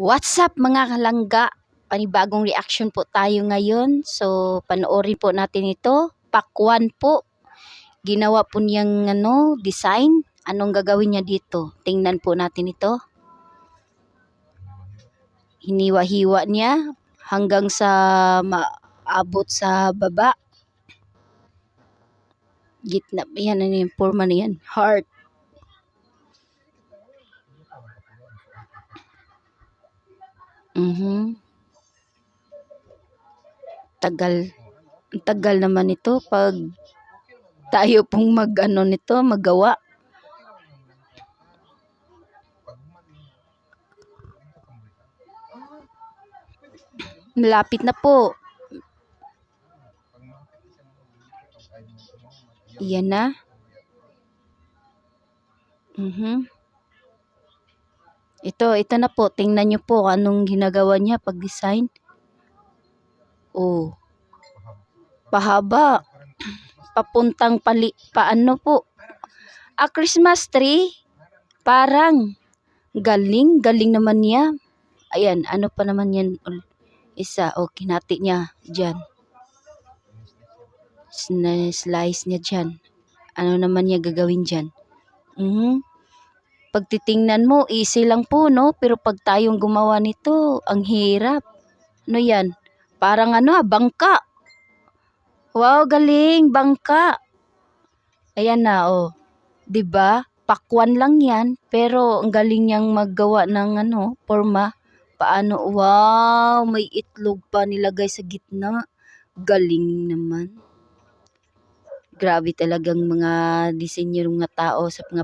What's up mga kalangga? Panibagong reaction po tayo ngayon. So, panoorin po natin ito. Pakwan po. Ginawa po niyang design. Anong gagawin niya dito? Tingnan po natin ito. Hiniwa-hiwa niya hanggang sa maabot sa baba. Gitna. Yan, ano yung forma na yan? Heart. Tagal naman ito pag tayo pong magawa. Malapit na po. Yan na. Ito na po. Tingnan nyo po anong ginagawa niya pag design. Oh. Pahaba. Papuntang paano po. A Christmas tree. Parang. Galing naman niya. Ayan, ano pa naman yan? Isa, kinati niya dyan. Slice niya dyan. Ano naman niya gagawin dyan? Pag titingnan mo, easy lang po, no? Pero pag tayong gumawa nito, ang hirap. Ano yan? Parang bangka. Wow, galing, bangka. Ayan na, diba? Pakwan lang yan, pero ang galing niyang maggawa ng forma. Paano? Wow, may itlog pa nilagay sa gitna. Galing naman. Grabe talagang mga disenyo ng mga tao sa mga